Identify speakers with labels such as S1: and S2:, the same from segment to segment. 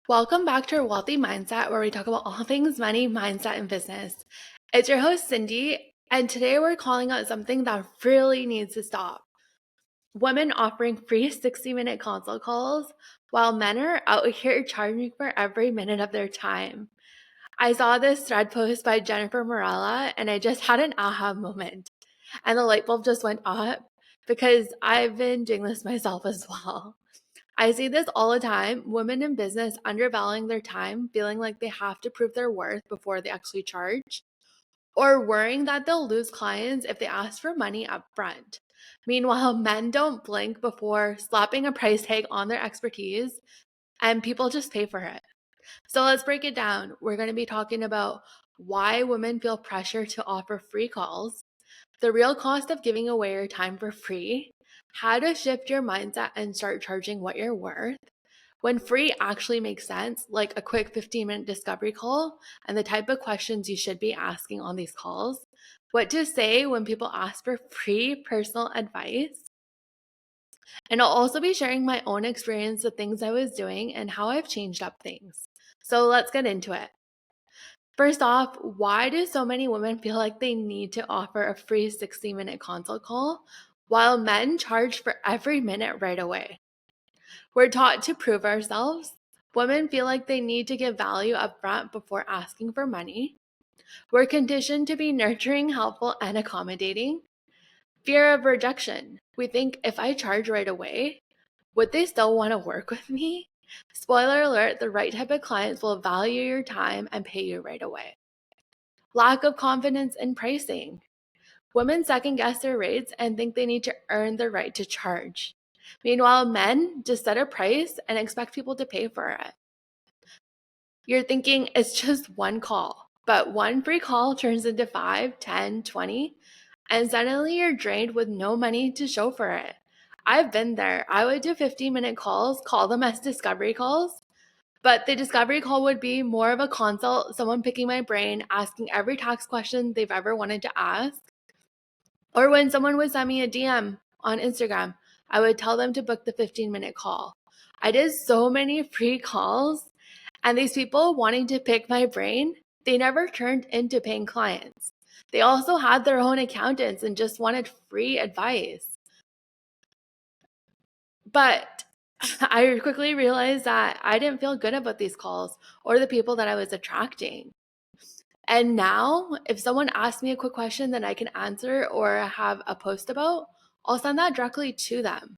S1: Welcome back to our Wealthy Mindset, where we talk about all things money, mindset, and business. It's your host, Cindy, and today we're calling out something that really needs to stop. Women offering free 60-minute consult calls while men are out here charging for every minute of their time. I saw this thread post by Jennifer Morella, and I just had an aha moment. And the light bulb just went up because I've been doing this myself as well. I see this all the time, women in business undervaluing their time, feeling like they have to prove their worth before they actually charge, or worrying that they'll lose clients if they ask for money up front. Meanwhile, men don't blink before slapping a price tag on their expertise, and people just pay for it. So let's break it down. We're going to be talking about why women feel pressure to offer free calls, the real cost of giving away your time for free, how to shift your mindset and start charging what you're worth, when free actually makes sense, like a quick 15-minute discovery call, and the type of questions you should be asking on these calls, what to say when people ask for free personal advice. And I'll also be sharing my own experience, the things I was doing, and how I've changed up things. So let's get into it. First off, why do so many women feel like they need to offer a free 60-minute consult call while men charge for every minute right away? We're taught to prove ourselves. Women feel like they need to give value up front before asking for money. We're conditioned to be nurturing, helpful, and accommodating. Fear of rejection. We think if I charge right away, would they still want to work with me? Spoiler alert, the right type of clients will value your time and pay you right away. Lack of confidence in pricing. Women second guess their rates and think they need to earn the right to charge. Meanwhile, men just set a price and expect people to pay for it. You're thinking it's just one call, but one free call turns into 5, 10, 20, and suddenly you're drained with no money to show for it. I've been there. I would do 15-minute calls, call them as discovery calls, but the discovery call would be more of a consult, someone picking my brain, asking every tax question they've ever wanted to ask. Or when someone would send me a DM on Instagram, I would tell them to book the 15-minute call. I did so many free calls, and these people wanting to pick my brain, they never turned into paying clients. They also had their own accountants and just wanted free advice. But I quickly realized that I didn't feel good about these calls or the people that I was attracting. And now, if someone asks me a quick question that I can answer or have a post about, I'll send that directly to them.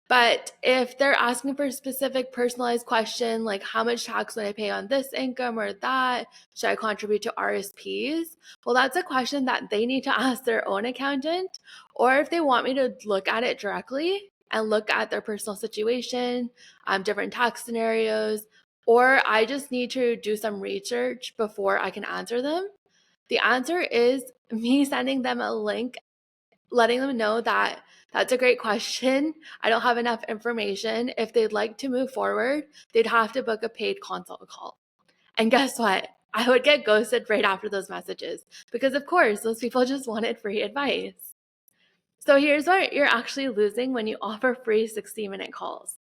S1: But if they're asking for a specific personalized question, like how much tax would I pay on this income or that, should I contribute to RSPs? Well, that's a question that they need to ask their own accountant. Or if they want me to look at it directly and look at their personal situation, different tax scenarios, or I just need to do some research before I can answer them, the answer is me sending them a link, letting them know that that's a great question. I don't have enough information. If they'd like to move forward, they'd have to book a paid consult call. And guess what? I would get ghosted right after those messages because, of course, those people just wanted free advice. So here's what you're actually losing when you offer free 60-minute calls: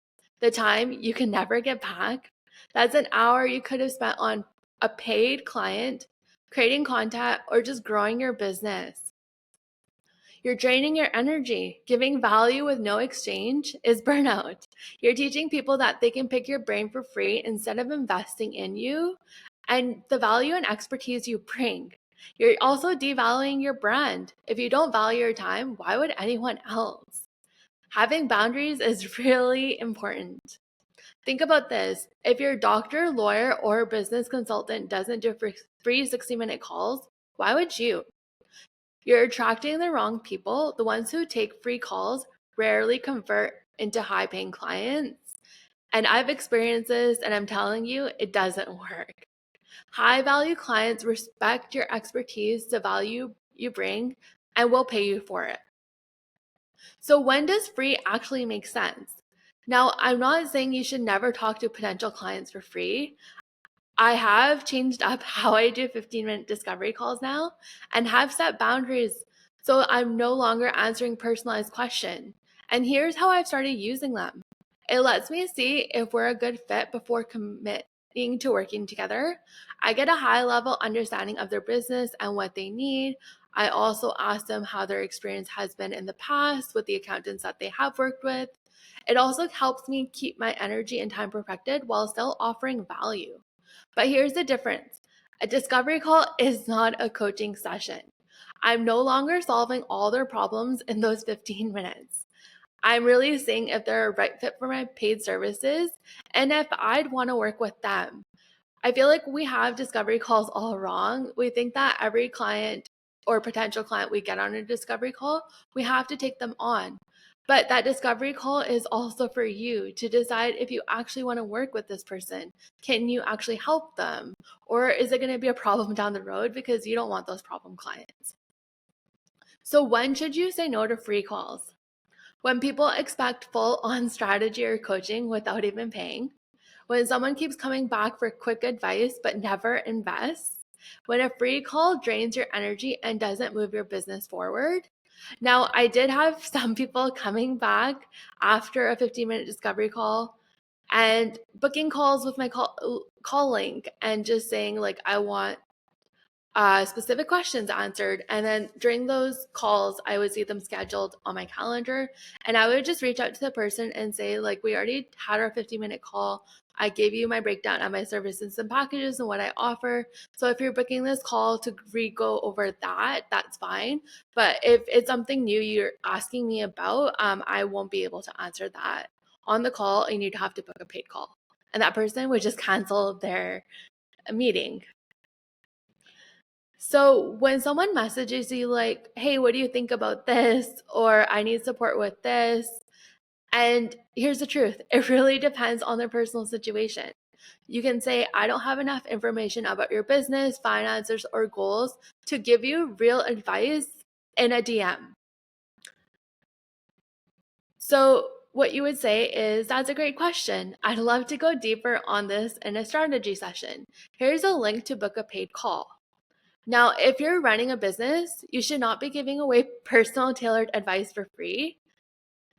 S1: the time you can never get back. That's an hour you could have spent on a paid client, creating content, or just growing your business. You're draining your energy. Giving value with no exchange is burnout. You're teaching people that they can pick your brain for free instead of investing in you and the value and expertise you bring. You're also devaluing your brand. If you don't value your time, why would anyone else? Having boundaries is really important. Think about this. If your doctor, lawyer, or business consultant doesn't do free 60-minute calls, why would you? You're attracting the wrong people. The ones who take free calls rarely convert into high-paying clients. And I've experienced this, and I'm telling you, it doesn't work. High-value clients respect your expertise, the value you bring, and will pay you for it. So when does free actually make sense? Now, I'm not saying you should never talk to potential clients for free. I have changed up how I do 15-minute discovery calls now and have set boundaries so I'm no longer answering personalized questions. And here's how I've started using them. It lets me see if we're a good fit before to working together. I get a high level understanding of their business and what they need. I also ask them how their experience has been in the past with the accountants that they have worked with. It also helps me keep my energy and time protected while still offering value. But here's the difference. A discovery call is not a coaching session. I'm no longer solving all their problems in those 15 minutes. I'm really seeing if they're a right fit for my paid services and if I'd want to work with them. I feel like we have discovery calls all wrong. We think that every client or potential client we get on a discovery call, we have to take them on. But that discovery call is also for you to decide if you actually want to work with this person. Can you actually help them? Or is it going to be a problem down the road because you don't want those problem clients? So when should you say no to free calls? When people expect full on strategy or coaching without even paying, when someone keeps coming back for quick advice but never invests, when a free call drains your energy and doesn't move your business forward. Now, I did have some people coming back after a 15-minute discovery call and booking calls with my call link and just saying like, I want specific questions answered. And then during those calls, I would see them scheduled on my calendar. And I would just reach out to the person and say, like, we already had our 50-minute call. I gave you my breakdown on my services and packages and what I offer. So if you're booking this call to go over that, that's fine. But if it's something new you're asking me about, I won't be able to answer that on the call, and you'd have to book a paid call. And that person would just cancel their meeting. So when someone messages you like, hey, what do you think about this? Or I need support with this. And here's the truth. It really depends on their personal situation. You can say, I don't have enough information about your business, finances, or goals to give you real advice in a DM. So what you would say is, that's a great question. I'd love to go deeper on this in a strategy session. Here's a link to book a paid call. Now, if you're running a business, you should not be giving away personal tailored advice for free.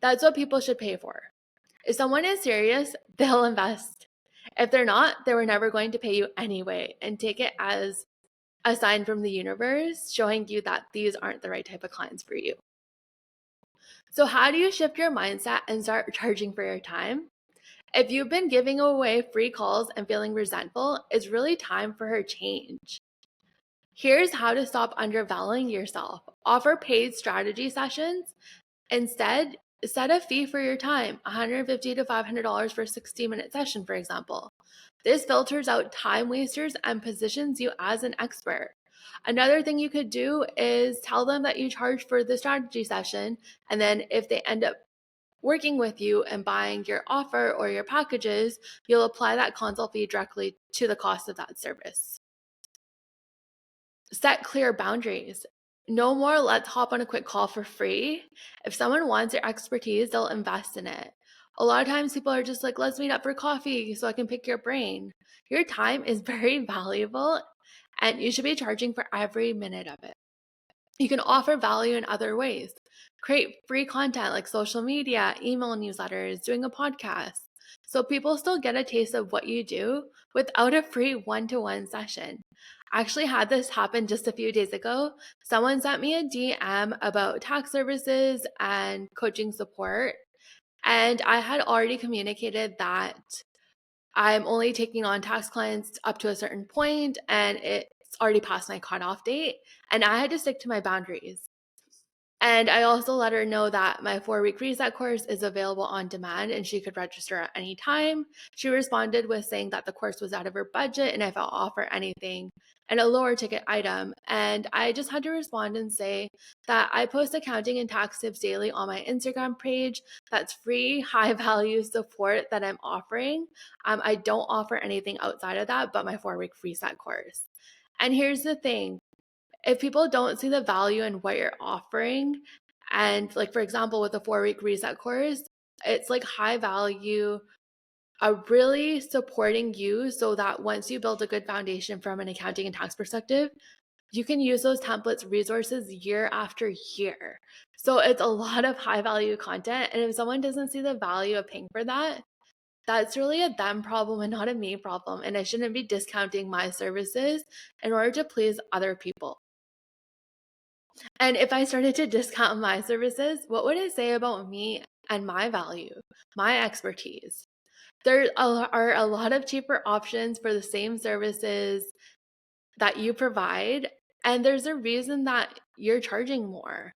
S1: That's what people should pay for. If someone is serious, they'll invest. If they're not, they were never going to pay you anyway, and take it as a sign from the universe showing you that these aren't the right type of clients for you. So how do you shift your mindset and start charging for your time? If you've been giving away free calls and feeling resentful, it's really time for a change. Here's how to stop undervaluing yourself. Offer paid strategy sessions. Instead, set a fee for your time, $150 to $500 for a 60-minute session, for example. This filters out time wasters and positions you as an expert. Another thing you could do is tell them that you charge for the strategy session, and then if they end up working with you and buying your offer or your packages, you'll apply that consult fee directly to the cost of that service. Set clear boundaries. No more let's hop on a quick call for free. If someone wants your expertise, they'll invest in it. A lot of times people are just like, let's meet up for coffee so I can pick your brain. Your time is very valuable and you should be charging for every minute of it. You can offer value in other ways. Create free content like social media, email newsletters, doing a podcast. So people still get a taste of what you do without a free one-to-one session. I actually had this happen just a few days ago. Someone sent me a DM about tax services and coaching support. And I had already communicated that I'm only taking on tax clients up to a certain point, and it's already past my cutoff date. And I had to stick to my boundaries. And I also let her know that my 4-week reset course is available on demand and she could register at any time. She responded with saying that the course was out of her budget and if I'll offer anything and a lower ticket item. And I just had to respond and say that I post accounting and tax tips daily on my Instagram page. That's free, high value support that I'm offering. I don't offer anything outside of that but my 4-week reset course. And here's the thing. If people don't see the value in what you're offering, and like, for example, with a 4-week reset course, it's like high value, really supporting you so that once you build a good foundation from an accounting and tax perspective, you can use those templates, resources year after year. So it's a lot of high value content. And if someone doesn't see the value of paying for that, That's really a them problem and not a me problem. And I shouldn't be discounting my services in order to please other people. And if I started to discount my services, what would it say about me and my value, my expertise? There are a lot of cheaper options for the same services that you provide. And there's a reason that you're charging more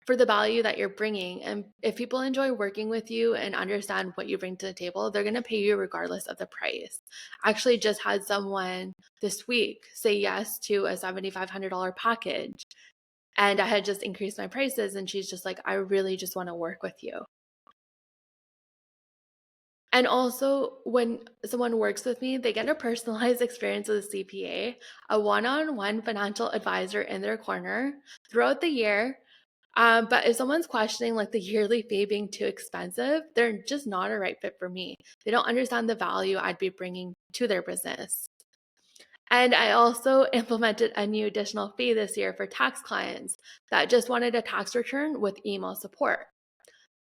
S1: for the value that you're bringing. And if people enjoy working with you and understand what you bring to the table, they're going to pay you regardless of the price. I actually just had someone this week say yes to a $7,500 package. And I had just increased my prices. And she's just like, I really just want to work with you. And also, when someone works with me, they get a personalized experience with a CPA, a one-on-one financial advisor in their corner throughout the year. But if someone's questioning like the yearly fee being too expensive, they're just not a right fit for me. They don't understand the value I'd be bringing to their business. And I also implemented a new additional fee this year for tax clients that just wanted a tax return with email support.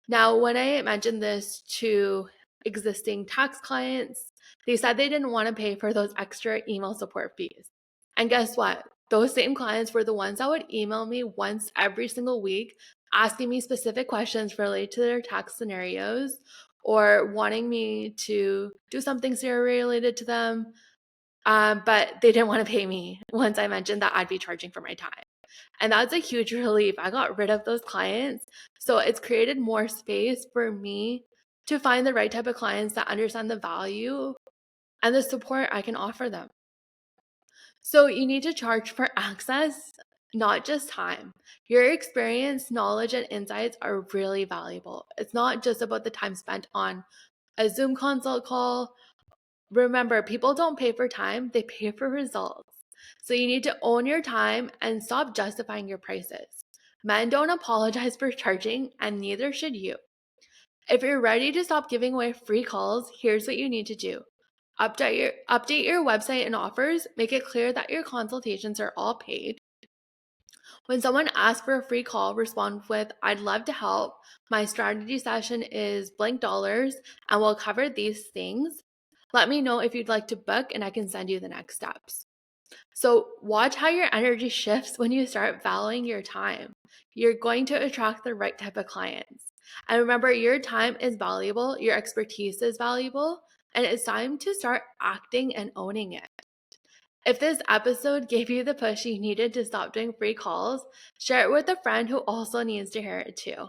S1: Now, when I mentioned this to existing tax clients, they said they didn't want to pay for those extra email support fees. And guess what? Those same clients were the ones that would email me once every single week, asking me specific questions related to their tax scenarios or wanting me to do something CRA related to them. But they didn't want to pay me once I mentioned that I'd be charging for my time. And that's a huge relief. I got rid of those clients. So it's created more space for me to find the right type of clients that understand the value and the support I can offer them. So you need to charge for access, not just time. Your experience, knowledge, and insights are really valuable. It's not just about the time spent on a Zoom consult call. Remember, people don't pay for time, they pay for results. So you need to own your time and stop justifying your prices. Men don't apologize for charging, and neither should you. If you're ready to stop giving away free calls, here's what you need to do. Update your website and offers, make it clear that your consultations are all paid. When someone asks for a free call, respond with, I'd love to help. My strategy session is blank dollars and we'll cover these things. Let me know if you'd like to book and I can send you the next steps. So watch how your energy shifts when you start valuing your time. You're going to attract the right type of clients. And remember, your time is valuable, your expertise is valuable, and it's time to start acting and owning it. If this episode gave you the push you needed to stop doing free calls, share it with a friend who also needs to hear it too.